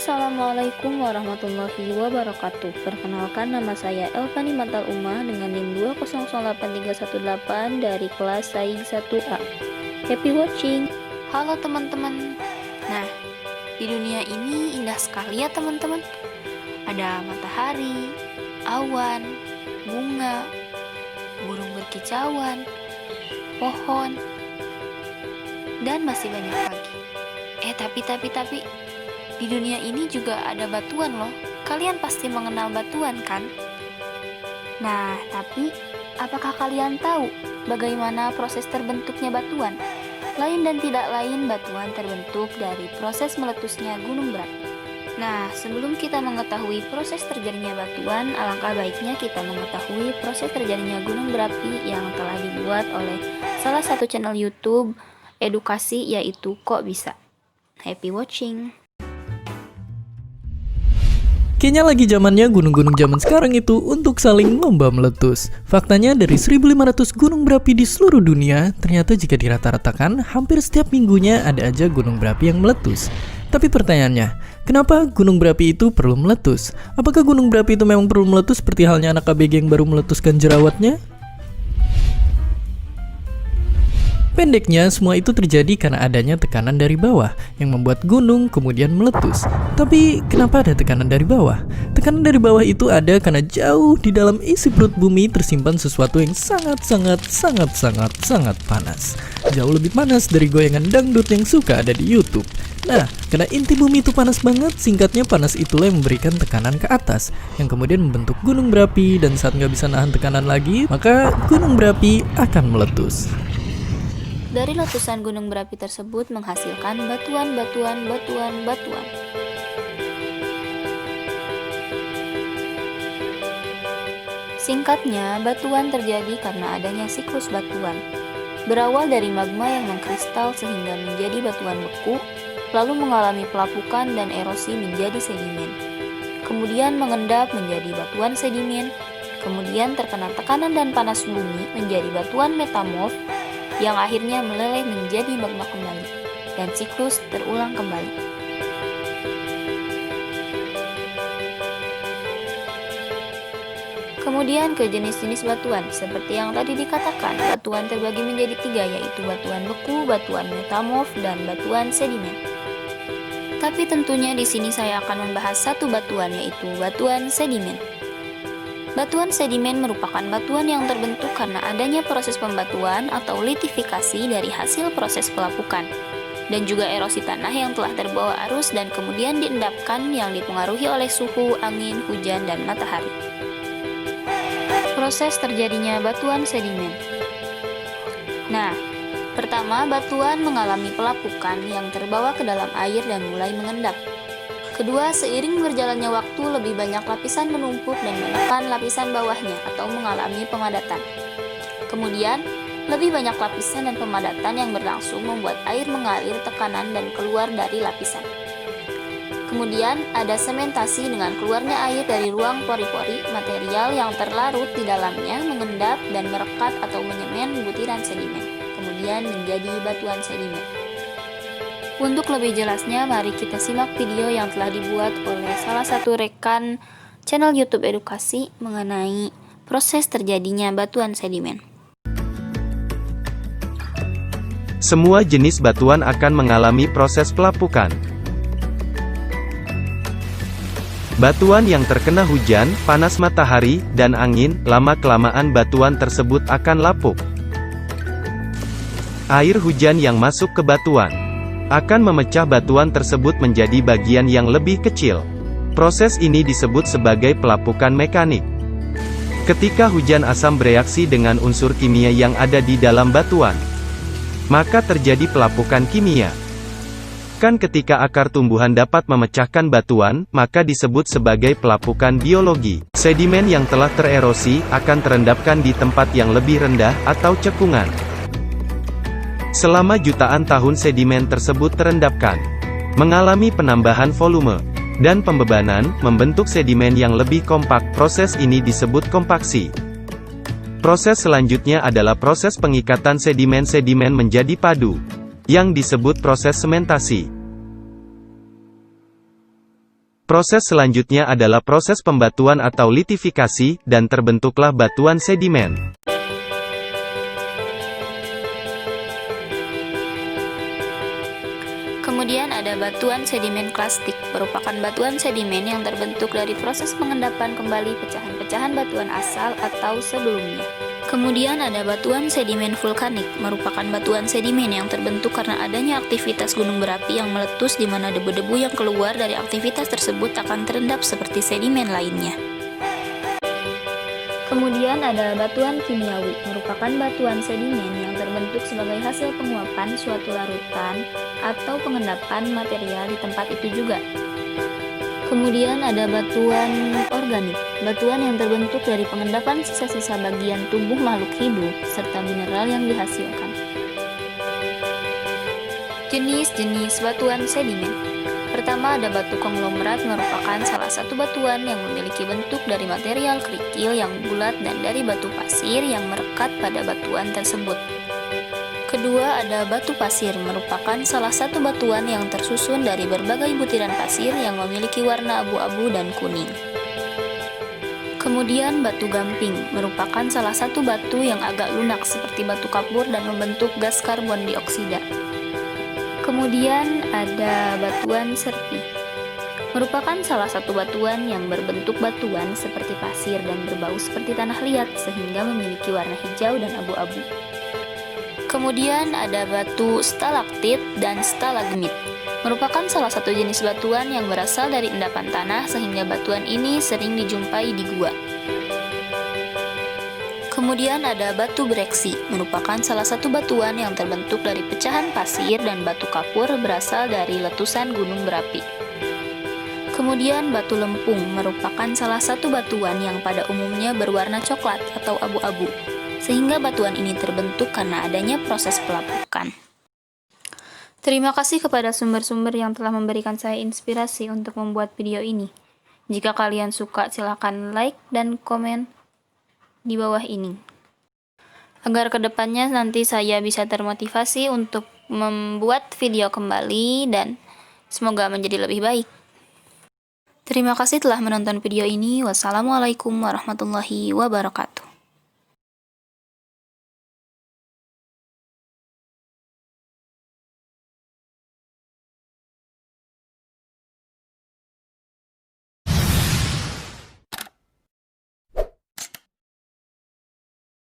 Assalamualaikum warahmatullahi wabarakatuh. Perkenalkan, nama saya Elvani Mantal Umah dengan NIM 2008318 dari kelas Saing 1A. Happy watching. Halo teman-teman. Nah, di dunia ini indah sekali ya teman-teman. Ada matahari, awan, bunga, burung berkicauan, pohon, dan masih banyak lagi. Tapi di dunia ini juga ada batuan loh. Kalian pasti mengenal batuan kan? Nah, tapi apakah kalian tahu bagaimana proses terbentuknya batuan? Lain dan tidak lain, batuan terbentuk dari proses meletusnya gunung berapi. Nah, sebelum kita mengetahui proses terjadinya batuan, alangkah baiknya kita mengetahui proses terjadinya gunung berapi yang telah dibuat oleh salah satu channel YouTube edukasi, yaitu Kok Bisa. Happy watching. Kayaknya lagi zamannya gunung-gunung zaman sekarang itu untuk saling lomba meletus. Faktanya dari 1500 gunung berapi di seluruh dunia, ternyata jika dirata-ratakan, hampir setiap minggunya ada aja gunung berapi yang meletus. Tapi pertanyaannya, kenapa gunung berapi itu perlu meletus? Apakah gunung berapi itu memang perlu meletus seperti halnya anak ABG yang baru meletuskan jerawatnya? Pendeknya, semua itu terjadi karena adanya tekanan dari bawah yang membuat gunung kemudian meletus. Tapi kenapa ada tekanan dari bawah? Tekanan dari bawah itu ada karena jauh di dalam isi perut bumi tersimpan sesuatu yang sangat panas. Jauh lebih panas dari goyangan dangdut yang suka ada di YouTube. Nah, karena inti bumi itu panas banget, singkatnya panas itulah yang memberikan tekanan ke atas, yang kemudian membentuk gunung berapi, dan saat nggak bisa nahan tekanan lagi, maka gunung berapi akan meletus. Dari letusan gunung berapi tersebut menghasilkan batuan. Singkatnya, batuan terjadi karena adanya siklus batuan. Berawal dari magma yang mengkristal sehingga menjadi batuan beku, lalu mengalami pelapukan dan erosi menjadi sedimen. Kemudian mengendap menjadi batuan sedimen, kemudian terkena tekanan dan panas bumi menjadi batuan metamorf, yang akhirnya meleleh menjadi magma kembali, dan siklus terulang kembali. Kemudian ke jenis-jenis batuan, seperti yang tadi dikatakan, batuan terbagi menjadi 3, yaitu batuan beku, batuan metamorf, dan batuan sedimen. Tapi tentunya di sini saya akan membahas satu batuan, yaitu batuan sedimen. Batuan sedimen merupakan batuan yang terbentuk karena adanya proses pembatuan atau litifikasi dari hasil proses pelapukan, dan juga erosi tanah yang telah terbawa arus dan kemudian diendapkan yang dipengaruhi oleh suhu, angin, hujan, dan matahari. Proses terjadinya batuan sedimen. Nah, pertama, batuan mengalami pelapukan yang terbawa ke dalam air dan mulai mengendap. Kedua, seiring berjalannya waktu, lebih banyak lapisan menumpuk dan menekan lapisan bawahnya atau mengalami pemadatan. Kemudian, lebih banyak lapisan dan pemadatan yang berlangsung membuat air mengalir tekanan dan keluar dari lapisan. Kemudian, ada sementasi dengan keluarnya air dari ruang pori-pori. Material yang terlarut di dalamnya mengendap dan merekat atau menyemen butiran sedimen, kemudian menjadi batuan sedimen. Untuk lebih jelasnya, mari kita simak video yang telah dibuat oleh salah satu rekan channel YouTube edukasi mengenai proses terjadinya batuan sedimen. Semua jenis batuan akan mengalami proses pelapukan. Batuan yang terkena hujan, panas matahari, dan angin, lama-kelamaan batuan tersebut akan lapuk. Air hujan yang masuk ke batuan akan memecah batuan tersebut menjadi bagian yang lebih kecil. Proses ini disebut sebagai pelapukan mekanik. Ketika hujan asam bereaksi dengan unsur kimia yang ada di dalam batuan, maka terjadi pelapukan kimia. Kan ketika akar tumbuhan dapat memecahkan batuan, maka disebut sebagai pelapukan biologi. Sedimen yang telah tererosi akan terendapkan di tempat yang lebih rendah atau cekungan. Selama jutaan tahun sedimen tersebut terendapkan, mengalami penambahan volume dan pembebanan, membentuk sedimen yang lebih kompak. Proses ini disebut kompaksi. Proses selanjutnya adalah proses pengikatan sedimen-sedimen menjadi padu, yang disebut proses sementasi. Proses selanjutnya adalah proses pembatuan atau litifikasi, dan terbentuklah batuan sedimen. Kemudian ada batuan sedimen klastik, merupakan batuan sedimen yang terbentuk dari proses pengendapan kembali pecahan-pecahan batuan asal atau sebelumnya. Kemudian ada batuan sedimen vulkanik, merupakan batuan sedimen yang terbentuk karena adanya aktivitas gunung berapi yang meletus di mana debu-debu yang keluar dari aktivitas tersebut akan terendap seperti sedimen lainnya. Kemudian ada batuan kimiawi, merupakan batuan sedimen yang terbentuk sebagai hasil penguapan suatu larutan atau pengendapan material di tempat itu juga. Kemudian ada batuan organik, batuan yang terbentuk dari pengendapan sisa-sisa bagian tubuh makhluk hidup serta mineral yang dihasilkan. Jenis-jenis batuan sedimen. Pertama ada batu konglomerat, merupakan salah satu batuan yang memiliki bentuk dari material kerikil yang bulat dan dari batu pasir yang merekat pada batuan tersebut. Kedua ada batu pasir, merupakan salah satu batuan yang tersusun dari berbagai butiran pasir yang memiliki warna abu-abu dan kuning. Kemudian batu gamping, merupakan salah satu batu yang agak lunak seperti batu kapur dan membentuk gas karbon dioksida. Kemudian ada batuan serpi, merupakan salah satu batuan yang berbentuk batuan seperti pasir dan berbau seperti tanah liat sehingga memiliki warna hijau dan abu-abu. Kemudian ada batu stalaktit dan stalagmit, merupakan salah satu jenis batuan yang berasal dari endapan tanah sehingga batuan ini sering dijumpai di gua. Kemudian ada batu breksi, merupakan salah satu batuan yang terbentuk dari pecahan pasir dan batu kapur berasal dari letusan gunung berapi. Kemudian batu lempung, merupakan salah satu batuan yang pada umumnya berwarna coklat atau abu-abu, sehingga batuan ini terbentuk karena adanya proses pelapukan. Terima kasih kepada sumber-sumber yang telah memberikan saya inspirasi untuk membuat video ini. Jika kalian suka, silakan like dan komen di bawah ini, agar kedepannya nanti saya bisa termotivasi untuk membuat video kembali dan semoga menjadi lebih baik. Terima kasih telah menonton video ini. Wassalamualaikum warahmatullahi wabarakatuh.